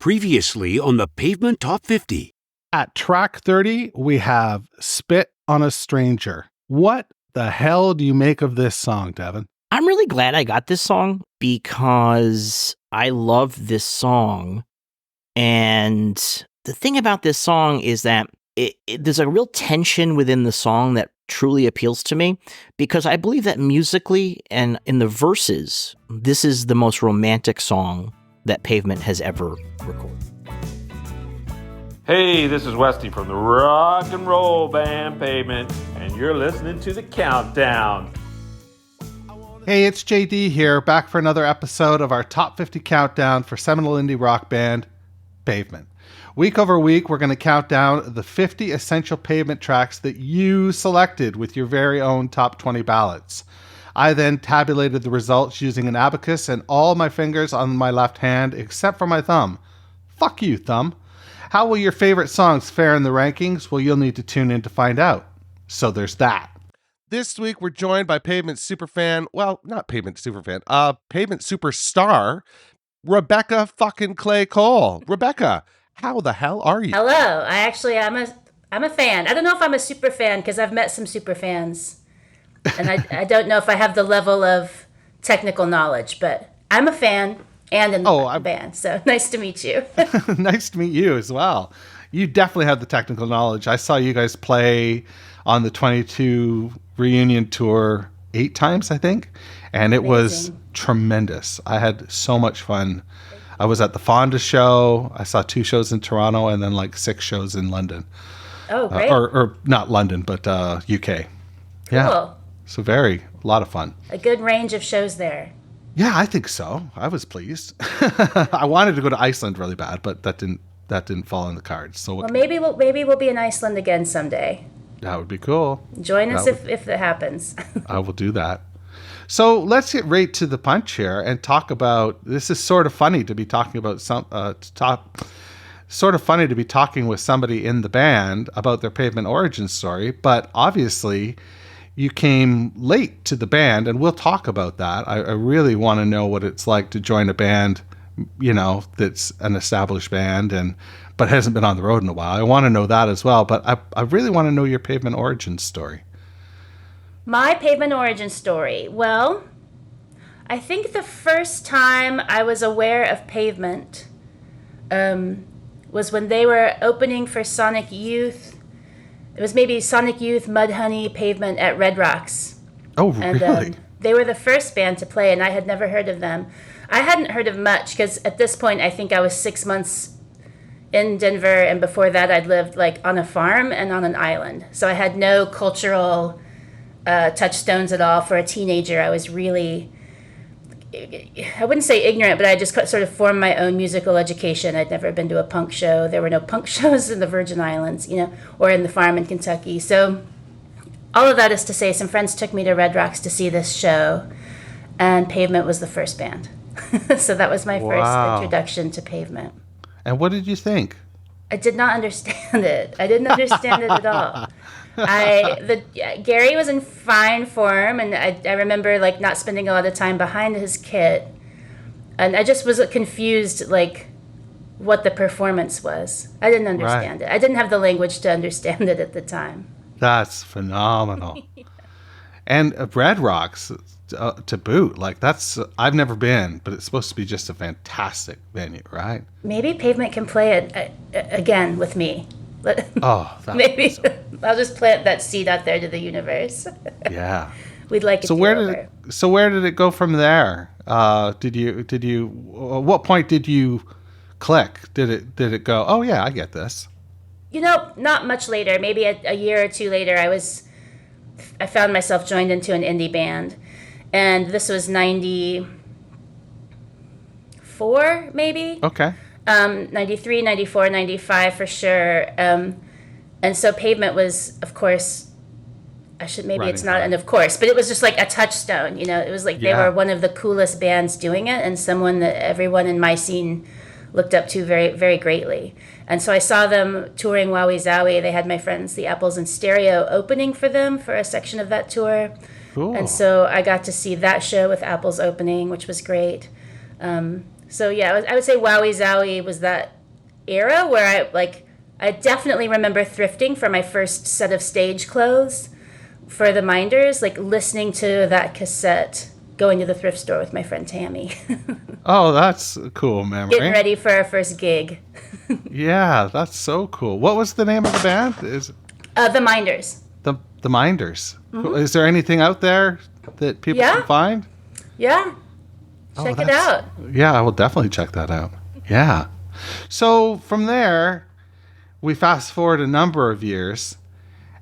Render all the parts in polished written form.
Previously on the Pavement Top 50. At track 30, we have Spit on a Stranger. What the hell do you make of this song, Devin? I'm really glad I got this song because I love this song. And the thing about this song is that there's a real tension within the song that truly appeals to me because I believe that musically and in the verses, this is the most romantic song that Pavement has ever recorded. Hey, this is Westy from the rock and roll band Pavement, and you're listening to The Countdown. Hey, it's JD here, back for another episode of our Top 50 Countdown for Seminole Indie Rock Band, Pavement. Week over week, we're going to count down the 50 essential Pavement tracks that you selected with your very own top 20 ballads. I then tabulated the results using an abacus and all my fingers on my left hand except for my thumb. Fuck you, thumb. How will your favorite songs fare in the rankings? Well, you'll need to tune in to find out. So there's that. This week, we're joined by Pavement superfan, well, not Pavement superfan, Pavement superstar, Rebecca fucking Clay Cole. Rebecca, how the hell are you? Hello. I'm a fan. I don't know if I'm a super fan because I've met some super fans. And I don't know if I have the level of technical knowledge, but I'm a fan and in the band. So nice to meet you. Nice to meet you as well. You definitely have the technical knowledge. I saw you guys play on the 22 reunion tour 8 times, I think. And it was tremendous. I had so much fun. I was at the Fonda show. I saw 2 shows in Toronto and then like 6 shows in London. Oh, great. Or not London, but UK. Cool. Yeah. So a lot of fun. A good range of shows there. Yeah, I think so. I was pleased. I wanted to go to Iceland really bad, but that didn't fall in the cards. So well, maybe we'll be in Iceland again someday. That would be cool. Join us if it happens. I will do that. So let's get right to the punch here and talk about. This is sort of funny to be talking about sort of funny to be talking with somebody in the band about their Pavement Origins story, but obviously you came late to the band, and we'll talk about that. I really want to know what it's like to join a band, that's an established band but hasn't been on the road in a while. I want to know that as well, but I really want to know your Pavement Origins story. My Pavement Origins story. Well, I think the first time I was aware of Pavement was when they were opening for Sonic Youth. It was maybe Sonic Youth Mudhoney Pavement at Red Rocks. Oh, really? And they were the first band to play, and I had never heard of them. I hadn't heard of much because at this point I think I was 6 months in Denver, and before that I'd lived like on a farm and on an island. So I had no cultural touchstones at all. For a teenager, I was really, I wouldn't say ignorant, but I just sort of formed my own musical education. I'd never been to a punk show. There were no punk shows in the Virgin Islands, or in the farm in Kentucky. So all of that is to say, some friends took me to Red Rocks to see this show, and Pavement was the first band. So that was my first introduction to Pavement. And what did you think? I did not understand it. I didn't understand it at all. Gary was in fine form, and I remember like not spending a lot of time behind his kit, and I just was confused like what the performance was. I didn't understand it. I didn't have the language to understand it at the time. That's phenomenal. Yeah. And Red Rocks to boot, like I've never been, but it's supposed to be just a fantastic venue, right? Maybe Pavement can play it again with me. Maybe I'll just plant that seed out there to the universe. Yeah, we'd like it. So where did it go from there? Did you? At what point did you click? Did it go? Oh yeah, I get this. Not much later. Maybe a year or 2 later, I found myself joined into an indie band, and this was 94, maybe. Okay. 93, 94, 95 for sure. And so Pavement was, of course, it's not an of course, but it was just like a touchstone, It was like they were one of the coolest bands doing it, and someone that everyone in my scene looked up to very, very greatly. And so I saw them touring Wowie Zowie. They had my friends, the Apples in Stereo, opening for them for a section of that tour. Cool. And so I got to see that show with Apples opening, which was great. So yeah, I would say Wowie Zowie was that era where I definitely remember thrifting for my first set of stage clothes for the Minders, like listening to that cassette, going to the thrift store with my friend Tammy. Oh, that's a cool memory. Getting ready for our first gig. Yeah, that's so cool. What was the name of the band? The Minders. The Minders. Is there anything out there that people can find? Yeah. Check it out. Yeah, I will definitely check that out. Yeah. So from there, we fast forward a number of years,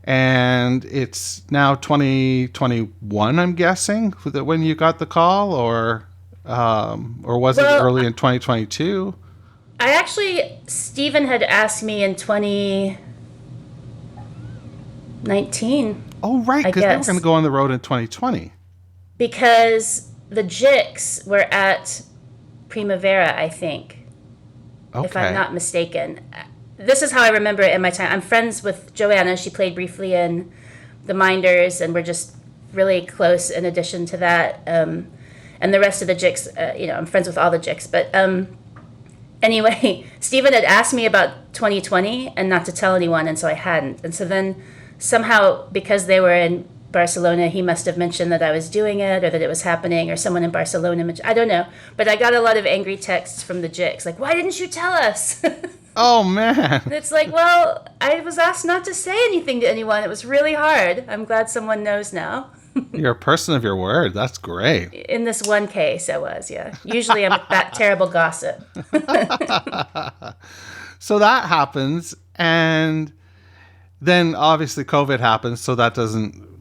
and it's now 2021, I'm guessing, when you got the call, or was it early in 2022? Stephen had asked me in 2019. Oh, right, because they were going to go on the road in 2020. Because the Jicks were at Primavera, I think, if I'm not mistaken. This is how I remember it in my time. I'm friends with Joanna. She played briefly in the Minders, and we're just really close in addition to that. And the rest of the Jicks, I'm friends with all the Jicks. But anyway, Stephen had asked me about 2020 and not to tell anyone, and so I hadn't. And so then somehow, because they were in Barcelona, he must have mentioned that I was doing it or that it was happening, or someone in Barcelona mentioned, I don't know. But I got a lot of angry texts from the Jicks, like, why didn't you tell us? Oh, man. It's like, well, I was asked not to say anything to anyone. It was really hard. I'm glad someone knows now. You're a person of your word. That's great. In this one case, I was, yeah. Usually I'm that terrible gossip. So that happens, and then obviously COVID happens, so that doesn't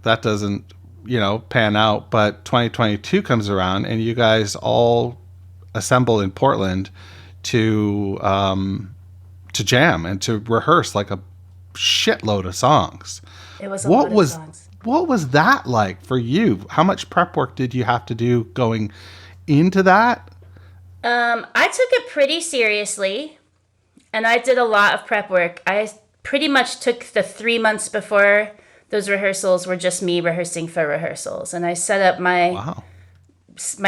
pan out. But 2022 comes around, and you guys all assemble in Portland to jam and to rehearse like a shitload of songs. It was a lot of songs. What was that like for you? How much prep work did you have to do going into that? I took it pretty seriously, and I did a lot of prep work. I pretty much took the 3 months before those rehearsals were just me rehearsing for rehearsals. And I set up my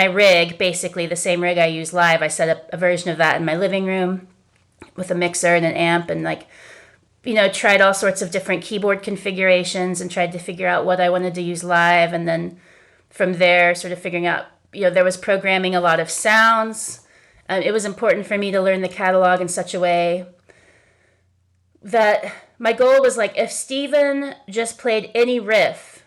rig, basically the same rig I use live. I set up a version of that in my living room with a mixer and an amp, and tried all sorts of different keyboard configurations and tried to figure out what I wanted to use live. And then from there, sort of figuring out, there was programming a lot of sounds. It was important for me to learn the catalog in such a way that my goal was like, if Steven just played any riff,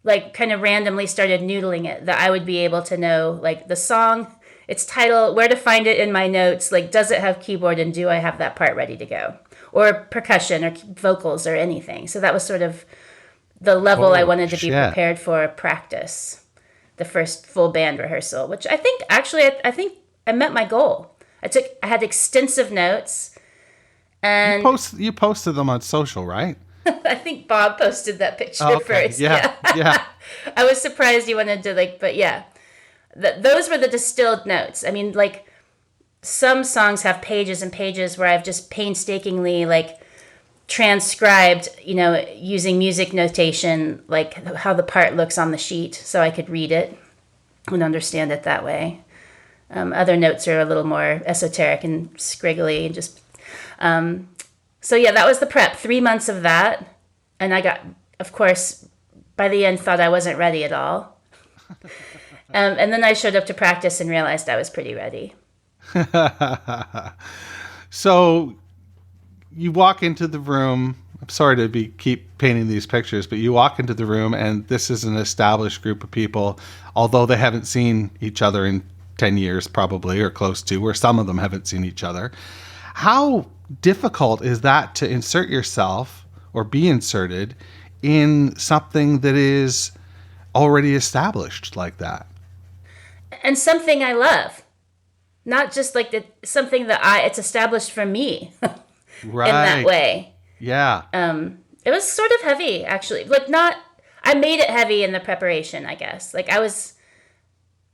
like kind of randomly started noodling it, that I would be able to know like the song, its title, where to find it in my notes, like does it have keyboard and do I have that part ready to go? Or percussion or vocals or anything. So that was sort of the level I wanted to be prepared for practice, the first full band rehearsal, which I think I met my goal. I had extensive notes. And you posted them on social, right? I think Bob posted that picture first. Yeah. I was surprised you wanted to but yeah. Those were the distilled notes. I mean, like, some songs have pages and pages where I've just painstakingly transcribed, using music notation, like how the part looks on the sheet so I could read it and understand it that way. Other notes are a little more esoteric and scriggly and just... So yeah, that was the prep, 3 months of that. And I got, of course, by the end thought I wasn't ready at all. And then I showed up to practice and realized I was pretty ready. So you walk into the room. I'm sorry to keep painting these pictures, but you walk into the room and this is an established group of people, although they haven't seen each other in 10 years probably, or close to, or some of them haven't seen each other. How difficult is that to insert yourself or be inserted in something that is already established like that? And something I love. Not just something that it's established for me right. in that way. Yeah. It was sort of heavy, actually. I made it heavy in the preparation, I guess. I was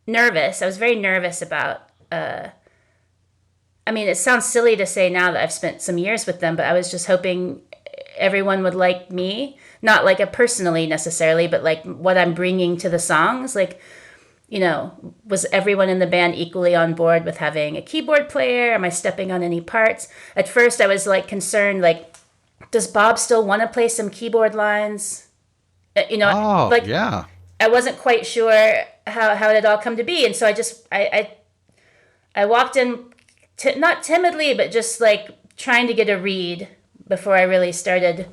nervous. I was very nervous about, it sounds silly to say now that I've spent some years with them, but I was just hoping everyone would like me. Not personally necessarily, but what I'm bringing to the songs. was everyone in the band equally on board with having a keyboard player? Am I stepping on any parts? At first I was like concerned, like, does Bob still want to play some keyboard lines? Yeah. I wasn't quite sure how it had all come to be. And so I walked in, not timidly, but just like trying to get a read before I really started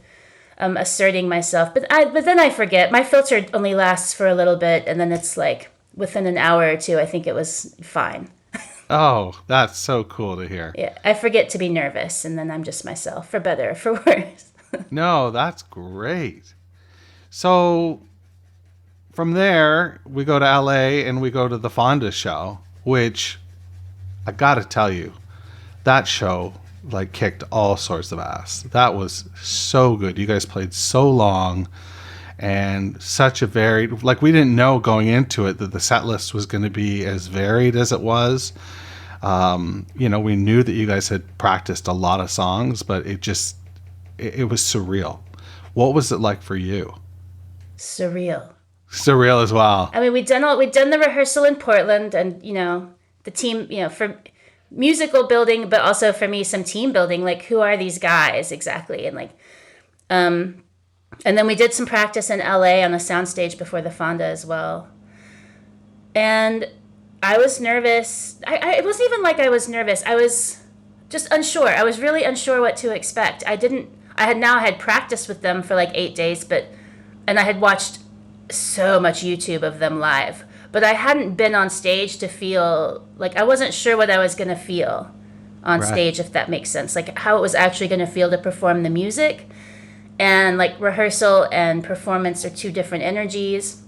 asserting myself. But then I forget. My filter only lasts for a little bit, and then it's like within an hour or two, I think it was fine. Oh, that's so cool to hear. Yeah, I forget to be nervous, and then I'm just myself, for better or for worse. No, that's great. So from there, we go to LA and we go to the Fonda show, which I got to tell you, that show like kicked all sorts of ass. That was so good. You guys played so long and such a varied, like we didn't know going into it that the set list was going to be as varied as it was. We knew that you guys had practiced a lot of songs, but it was surreal. What was it like for you? Surreal as well. I mean, we'd done the rehearsal in Portland, and the team, for musical building, but also for me some team building. Like, who are these guys exactly? And like, and then we did some practice in LA on the soundstage before the Fonda as well. And I was nervous. It wasn't even like I was nervous. I was just unsure. I was really unsure what to expect. I had practiced with them for like 8 days, and I had watched so much YouTube of them live, but I hadn't been on stage to feel like, I wasn't sure what I was going to feel on stage, if that makes sense. Like how it was actually going to feel to perform the music. And like rehearsal and performance are two different energies.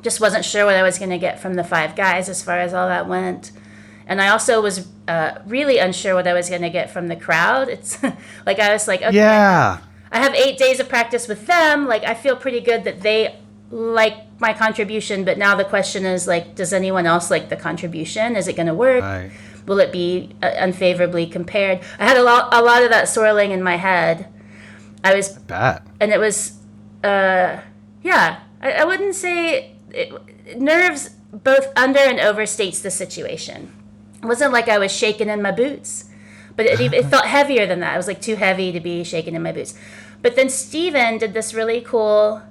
Just wasn't sure what I was going to get from the five guys as far as all that went. And I also was really unsure what I was going to get from the crowd. It's like, I was like, okay, yeah, I have 8 days of practice with them. Like, I feel pretty good that they like my contribution. But now the question is, like, does anyone else like the contribution? Is it going to work? Right. Will it be unfavorably compared? I had a lot of that swirling in my head. I bet. And it was, I wouldn't say nerves both under and overstates the situation. It wasn't like I was shaking in my boots, but it felt heavier than that. It was like too heavy to be shaking in my boots. But then Steven did this really cool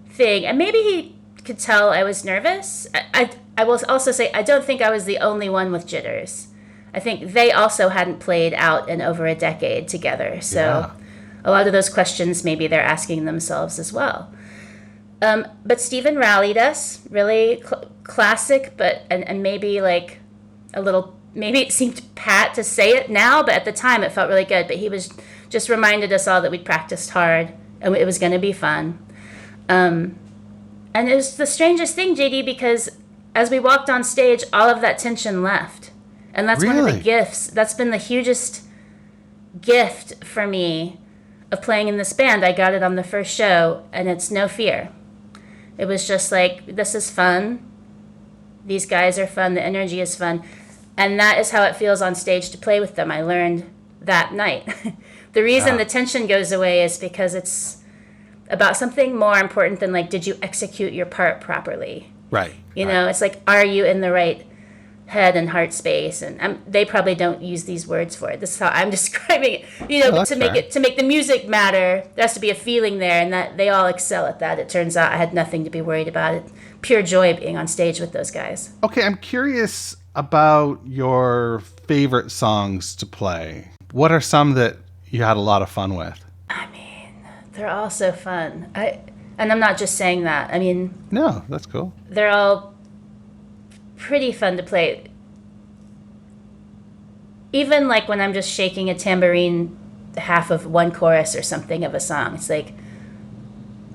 thing, and maybe he could tell I was nervous. I will also say, I don't think I was the only one with jitters. I think they also hadn't played out in over a decade together. So a lot of those questions maybe they're asking themselves as well. But Steven rallied us, really classic, and maybe like a little, maybe it seemed pat to say it now, but at the time it felt really good. But he was just reminded us all that we'd practiced hard and it was going to be fun. And it was the strangest thing, JD, because as we walked on stage, all of that tension left. And that's one of the gifts. That's been the hugest gift for me of playing in this band. I got it on the first show, and it's no fear. It was just like, this is fun. These guys are fun. The energy is fun. And that is how it feels on stage to play with them. I learned that night. The reason the tension goes away is because it's about something more important than like, did you execute your part properly? Right. You know, it's like, are you in the right head and heart space? And they probably don't use these words for it. This is how I'm describing it. You know, but to make the music matter, there has to be a feeling there, and that they all excel at that. It turns out I had nothing to be worried about. It pure joy being on stage with those guys. Okay, I'm curious about your favorite songs to play. What are some that you had a lot of fun with? I mean, they're all so fun. And I'm not just saying that. I mean, no, that's cool. They're all pretty fun to play. Even like when I'm just shaking a tambourine half of one chorus or something of a song, it's like,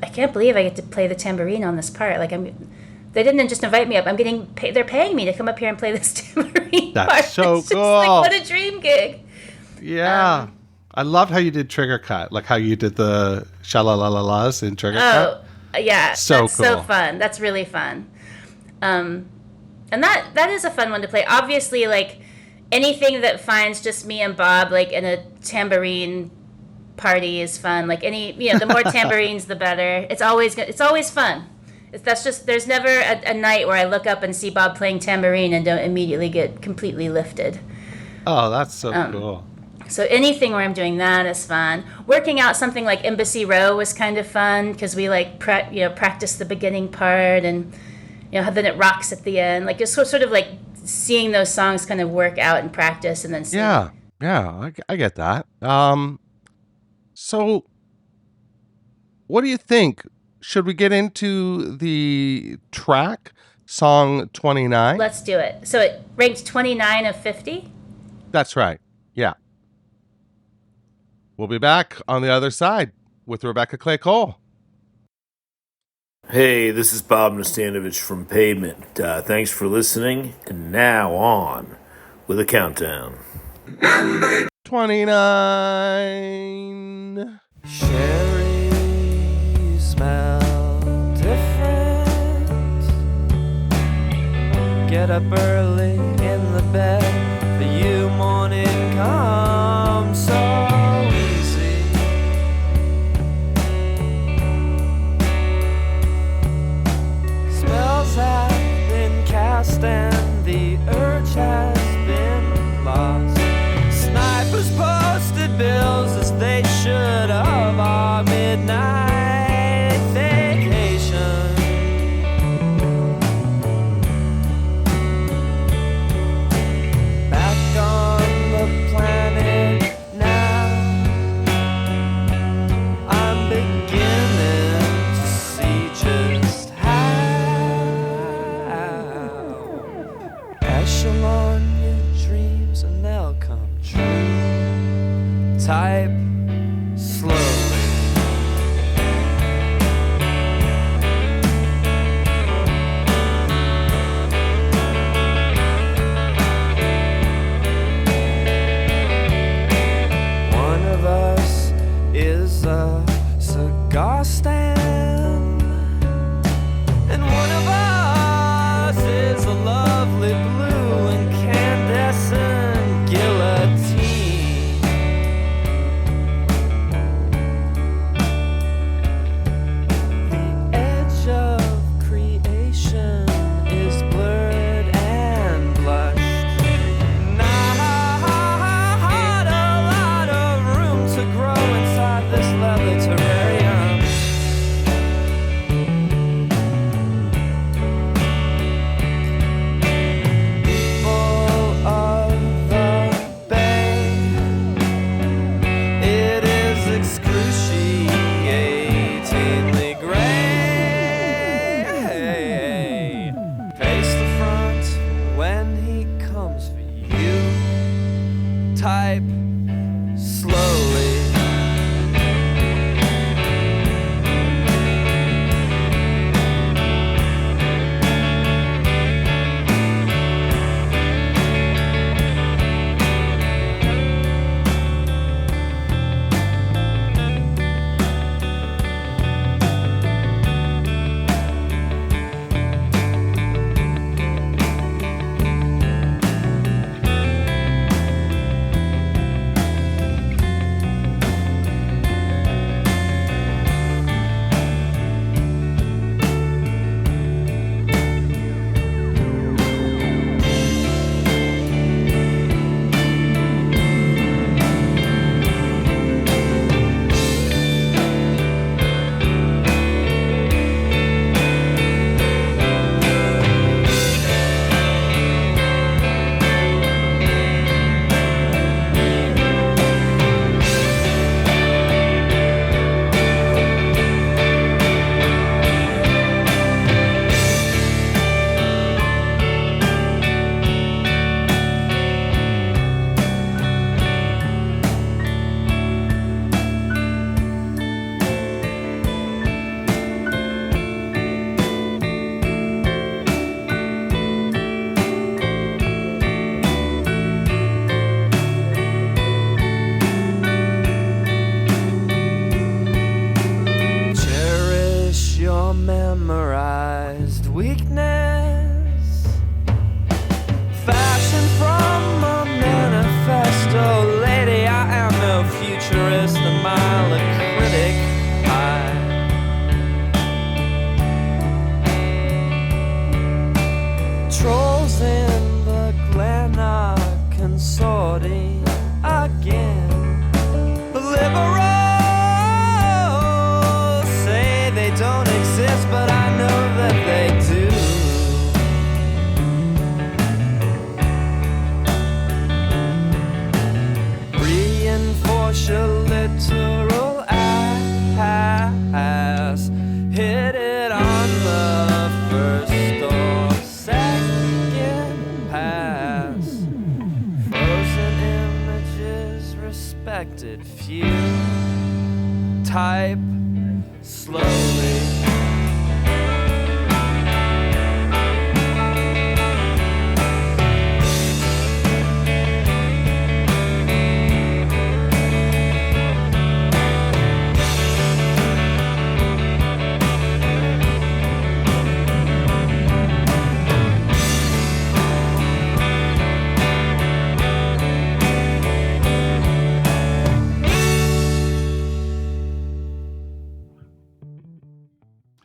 I can't believe I get to play the tambourine on this part. Like they didn't just invite me up. I'm getting paid. They're paying me to come up here and play this tambourine part. That's so it's cool. Just like, what a dream gig. Yeah. I loved how you did Trigger Cut, like how you did the sha-la-la-la-las in Trigger Cut. Oh, yeah. That's cool. So fun. That's really fun. And that is a fun one to play. Obviously, like anything that finds just me and Bob like in a tambourine party is fun. Like the more tambourines, the better. It's always fun. That's just, there's never a night where I look up and see Bob playing tambourine and don't immediately get completely lifted. Oh, that's so cool. So anything where I'm doing that is fun. Working out something like Embassy Row was kind of fun because we like practice the beginning part, and then it rocks at the end. Like it's sort of like seeing those songs kind of work out and practice and then sing. Yeah, I get that. So what do you think? Should we get into the track, song 29? Let's do it. So it ranked 29 of 50? That's right. Yeah. We'll be back on the other side with Rebecca Clay Cole. Hey, this is Bob Nastanovich from Pavement. Thanks for listening. And now on with a countdown. 29. Sherry, you smell different. Get up early in the bed. For you, morning comes so easy. Spells have been cast and the urge has been lost. Snipers posted bills as they should of our midnight vacation. Back on the planet now, I'm beginning to see just how. Echelon your dreams and they'll come true. Type slowly. One of us is a cigar stand, and one of us is a lovely blue incandescent guillotine. respected few. Type slowly.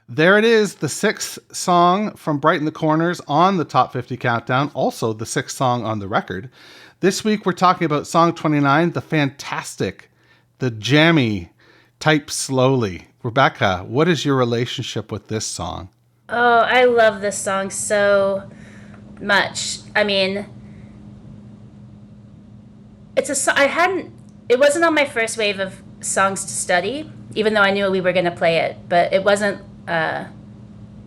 There it is, the sixth song from Brighten the Corners on the Top 50 Countdown, also the sixth song on the record. This week we're talking about song 29, the fantastic, the jammy, Type Slowly. Rebecca, what is your relationship with this song? Oh, I love this song so much. I mean, it wasn't on my first wave of songs to study, even though I knew we were going to play it, but it wasn't there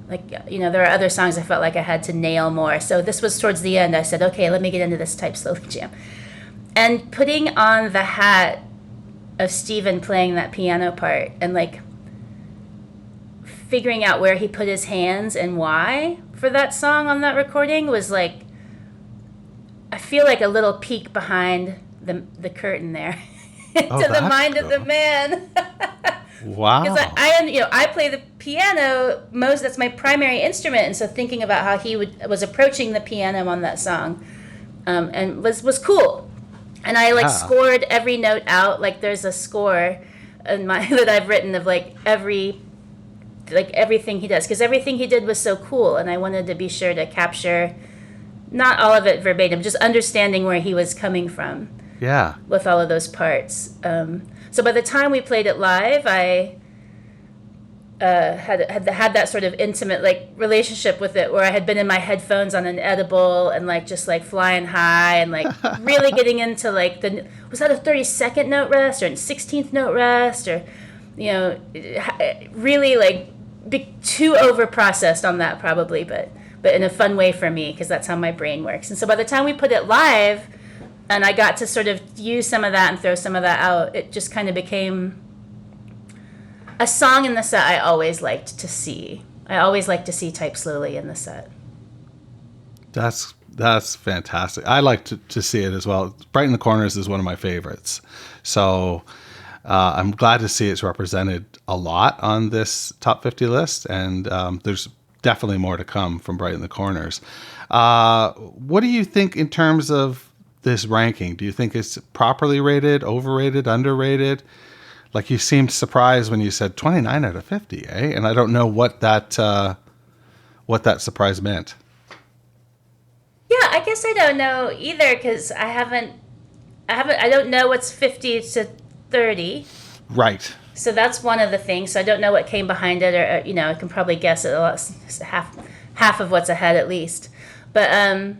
are other songs I felt like I had to nail more. So this was towards the end. I said, okay, let me get into this Type Slowly jam. And putting on the hat of Steven playing that piano part and like figuring out where he put his hands and why for that song on that recording was like, I feel like a little peek behind the curtain there to the mind of the man. Wow. Because I play the piano that's my primary instrument, and so thinking about how he was approaching the piano on that song, and was cool. And I scored every note out. Like there's a score in that I've written of everything he does, because everything he did was so cool, and I wanted to be sure to capture not all of it verbatim, just understanding where he was coming from. Yeah. With all of those parts. So by the time we played it live, I had that sort of intimate relationship with it, where I had been in my headphones on an edible and just flying high and really getting into was that a 32nd note rest or a 16th note rest, or really too over processed on that probably, but in a fun way for me, because that's how my brain works. And so by the time we put it live, and I got to sort of use some of that and throw some of that out, it just kind of became a song in the set I always liked to see. I always like to see Type Slowly in the set. That's fantastic. I like to see it as well. Brighten the Corners is one of my favorites. So I'm glad to see it's represented a lot on this Top 50 list, and there's definitely more to come from Brighten the Corners. What do you think in terms of this ranking? Do you think it's properly rated, overrated, underrated? Like, you seemed surprised when you said 29 out of 50, eh? And I don't know what that surprise meant. Yeah, I guess I don't know either, because I don't know what's 50 to 30. Right. So that's one of the things. So I don't know what came behind it, or I can probably guess it half of what's ahead at least. But I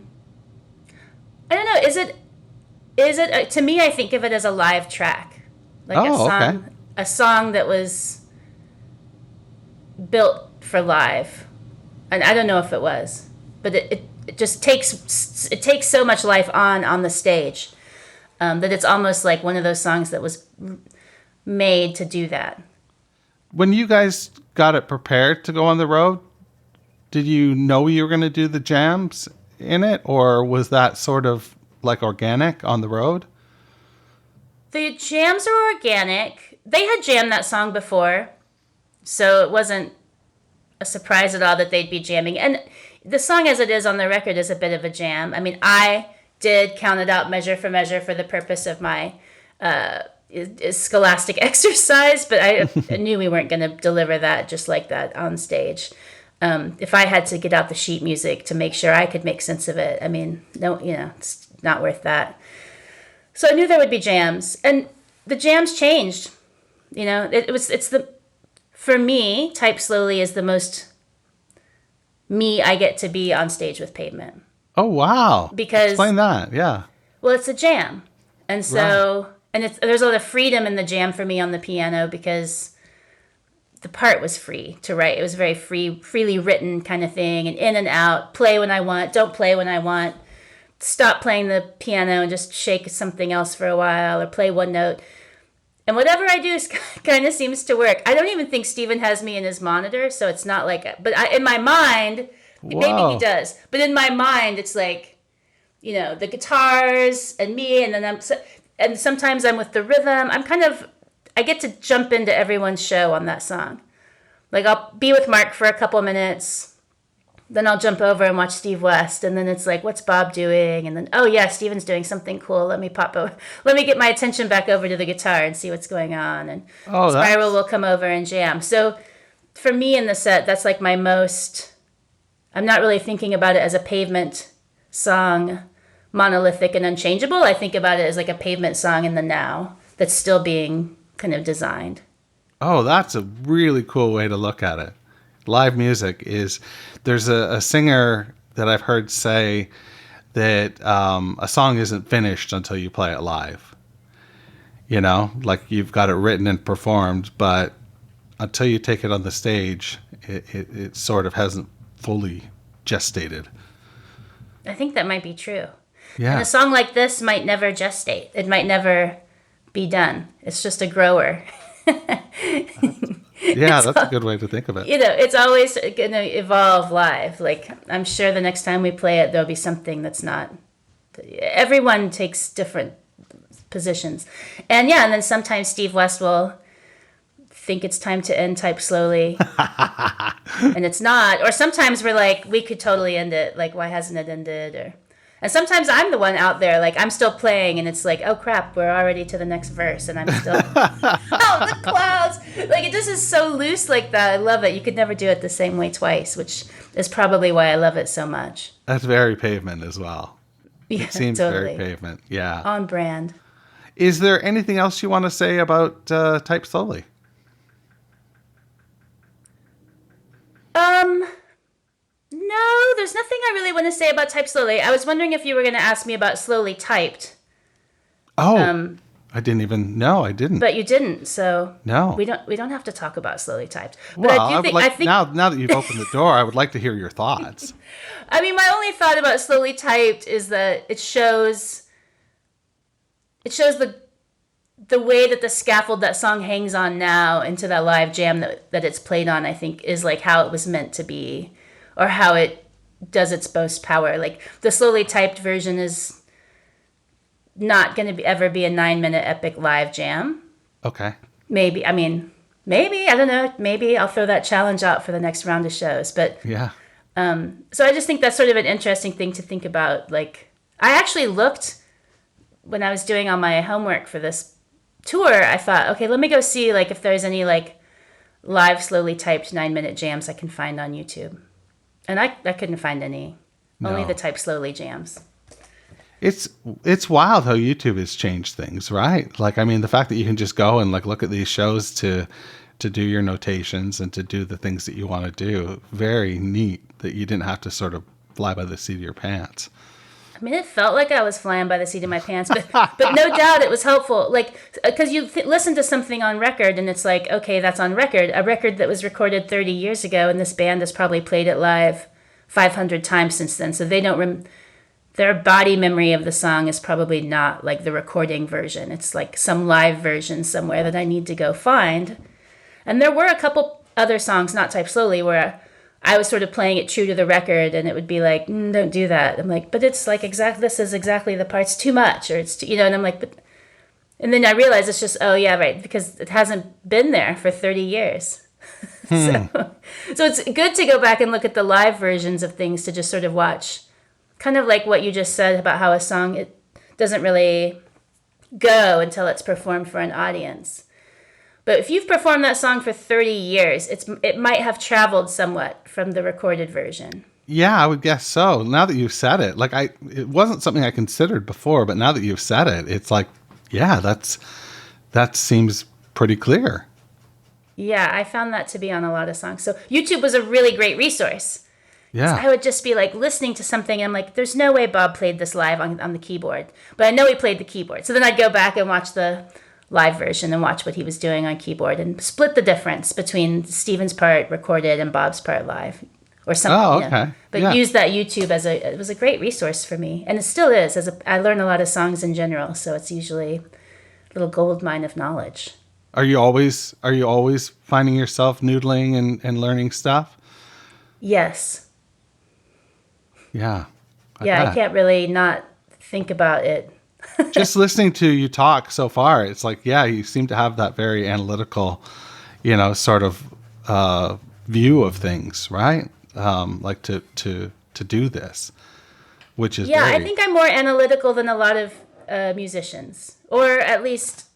don't know. Is it to me, I think of it as a live track, a song that was built for live, and I don't know if it was, but it just takes so much life on the stage that it's almost like one of those songs that was made to do that. When you guys got it prepared to go on the road, did you know you were going to do the jams in it, or was that sort of organic on the road? The jams are organic. They had jammed that song before, so it wasn't a surprise at all that they'd be jamming. And the song as it is on the record is a bit of a jam. I mean, I did count it out measure for measure for the purpose of my scholastic exercise, but I knew we weren't going to deliver that just like that on stage. If I had to get out the sheet music to make sure I could make sense of it, I mean, no, it's not worth that. So I knew there would be jams, and the jams changed. For me, Type Slowly is the most me I get to be on stage with Pavement. Oh, wow. Because explain that. Yeah. Well, it's a jam. And so, right. And there's a lot of freedom in the jam for me on the piano, because the part was free to write. It was very freely written kind of thing, and in and out, play when I want, don't play when I want. stop playing the piano and just shake something else for a while or play one note. And whatever I do kind of seems to work. I don't even think Steven has me in his monitor, so it's not like, in my mind, maybe he does. But in my mind, it's like, the guitars and me, and then and sometimes I'm with the rhythm. I get to jump into everyone's show on that song. Like I'll be with Mark for a couple minutes, then I'll jump over and watch Steve West, and then it's like, what's Bob doing? And then, oh yeah, Steven's doing something cool. Let me get my attention back over to the guitar and see what's going on. And Spiral will come over and jam. So for me in the set, that's like my most, I'm not really thinking about it as a Pavement song, monolithic and unchangeable. I think about it as like a Pavement song in the now that's still being kind of designed. Oh, that's a really cool way to look at it. Live music is, there's a singer that I've heard say that a song isn't finished until you play it live. Like you've got it written and performed, but until you take it on the stage, it sort of hasn't fully gestated. I think that might be true. Yeah. And a song like this might never gestate. It might never be done. It's just a grower. Yeah, that's a good way to think of it. It's always going to evolve live. Like, I'm sure the next time we play it, there'll be something that's not... Everyone takes different positions. And then sometimes Steve West will think it's time to end Type Slowly. And it's not. Or sometimes we're like, we could totally end it. Like, why hasn't it ended? And sometimes I'm the one out there, like, I'm still playing, and it's like, oh, crap, we're already to the next verse, and I'm still, oh, the clouds. Like, it just is so loose like that. I love it. You could never do it the same way twice, which is probably why I love it so much. That's very Pavement as well. Yeah, it seems totally. very Pavement, yeah. On brand. Is there anything else you want to say about Type Slowly? No, there's nothing I really want to say about Type Slowly. I was wondering if you were going to ask me about Slowly Typed. Oh, I didn't even know. I didn't. But you didn't, so no, we don't have to talk about Slowly Typed. But well, I think now that you've opened the door, I would like to hear your thoughts. I mean, my only thought about Slowly Typed is that it shows the way that the scaffold that song hangs on now into that live jam that it's played on, I think, is like how it was meant to be, or how it does its most power. Like, the Slowly Typed version is not going to ever be a 9-minute epic live jam. Okay. Maybe, I don't know. Maybe I'll throw that challenge out for the next round of shows. But yeah. So I just think that's sort of an interesting thing to think about. Like, I actually looked when I was doing all my homework for this tour. I thought, okay, let me go see like if there's any like live Slowly Typed 9-minute jams I can find on YouTube. And I couldn't find any. No. Only the Type Slowly jams. It's wild how YouTube has changed things, right? Like, I mean, the fact that you can just go and like look at these shows to do your notations and to do the things that you want to do. Very neat that you didn't have to sort of fly by the seat of your pants. I mean, it felt like I was flying by the seat of my pants, but no doubt it was helpful. Like, because you listen to something on record and it's like, okay, that's on record. A record that was recorded 30 years ago, and this band has probably played it live 500 times since then. So they don't their body memory of the song is probably not like the recording version. It's like some live version somewhere that I need to go find. And there were a couple other songs, not Type Slowly, where I was sort of playing it true to the record, and it would be like, don't do that. I'm like, but it's like this is exactly the part's too much, or it's too, and I'm like, but, and then I realized it's just, oh yeah, right, because it hasn't been there for 30 years. So it's good to go back and look at the live versions of things to just sort of watch, kind of like what you just said about how a song, it doesn't really go until it's performed for an audience. But if you've performed that song for 30 years, it might have traveled somewhat from the recorded version. Yeah, I would guess so. Now that you've said it, like it wasn't something I considered before, but now that you've said it, it's like, yeah, that seems pretty clear. Yeah, I found that to be on a lot of songs. So YouTube was a really great resource. Yeah. So I would just be like listening to something and I'm like, there's no way Bob played this live on the keyboard. But I know he played the keyboard. So then I'd go back and watch the live version and watch what he was doing on keyboard and split the difference between Steven's part recorded and Bob's part live. or something. Oh, You know. okay. But Yeah. use that YouTube it was a great resource for me, and it still is. I learn a lot of songs in general, so it's usually a little gold mine of knowledge. Are you always finding yourself noodling and learning stuff? Yes. Yeah. I bet. can't really not think about it. Just listening to you talk so far, it's like, yeah, you seem to have that very analytical, sort of view of things, right? Like to do this, which is I think I'm more analytical than a lot of musicians, or at least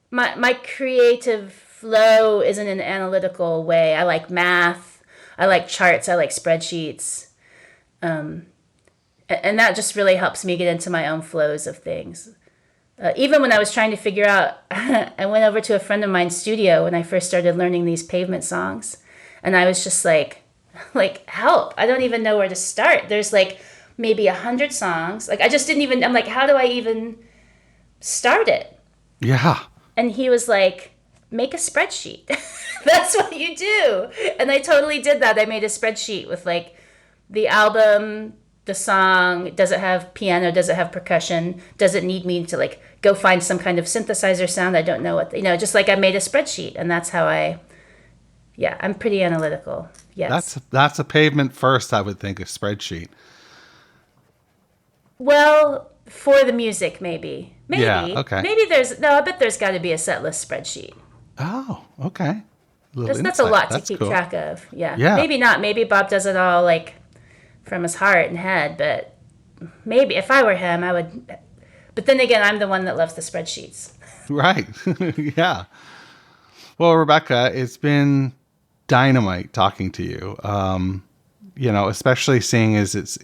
my creative flow isn't an analytical way. I like math, I like charts, I like spreadsheets, and that just really helps me get into my own flows of things. Even when I was trying to figure out, I went over to a friend of mine's studio when I first started learning these Pavement songs, and I was just like help! I don't even know where to start. There's like maybe 100 songs. Like I just didn't even. I'm like, how do I even start it? Yeah. And he was like, make a spreadsheet. That's what you do. And I totally did that. I made a spreadsheet with like the album, the song, does it have piano, does it have percussion, does it need me to like go find some kind of synthesizer sound? I don't know what, just like I made a spreadsheet, and that's how I'm pretty analytical. Yes. That's a Pavement first, I would think, a spreadsheet. Well, for the music, maybe. Yeah, okay. I bet there's got to be a set list spreadsheet. Oh, okay. That's a lot to keep track of. Yeah. Maybe not. Maybe Bob does it all like from his heart and head, but maybe if I were him, I would. But then again, I'm the one that loves the spreadsheets. Right. Yeah. Well, Rebecca, it's been dynamite talking to you. Especially seeing as it's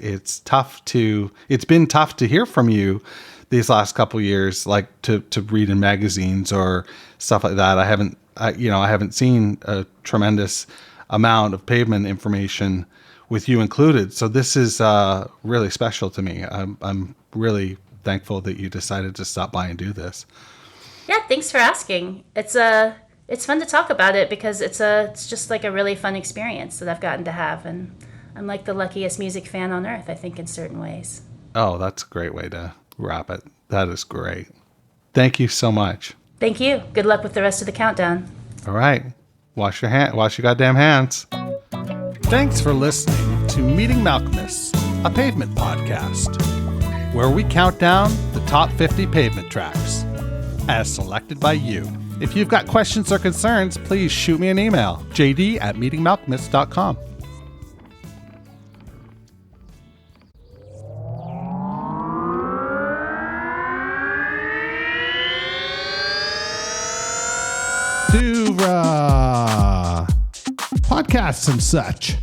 been tough to hear from you these last couple years, like to read in magazines or stuff like that. I haven't seen a tremendous amount of Pavement information with you included. So this is really special to me. I'm really thankful that you decided to stop by and do this. Yeah, thanks for asking. It's fun to talk about it because it's just like a really fun experience that I've gotten to have, and I'm like the luckiest music fan on earth, I think, in certain ways. Oh, that's a great way to wrap it. That is great. Thank you so much. Thank you. Good luck with the rest of the countdown. All right. Wash your goddamn hands. Thanks for listening to Meeting Malcolmus, a Pavement podcast, where we count down the top 50 Pavement tracks, as selected by you. If you've got questions or concerns, please shoot me an email, jd@meetingmalcolmus.com. Podcasts and such.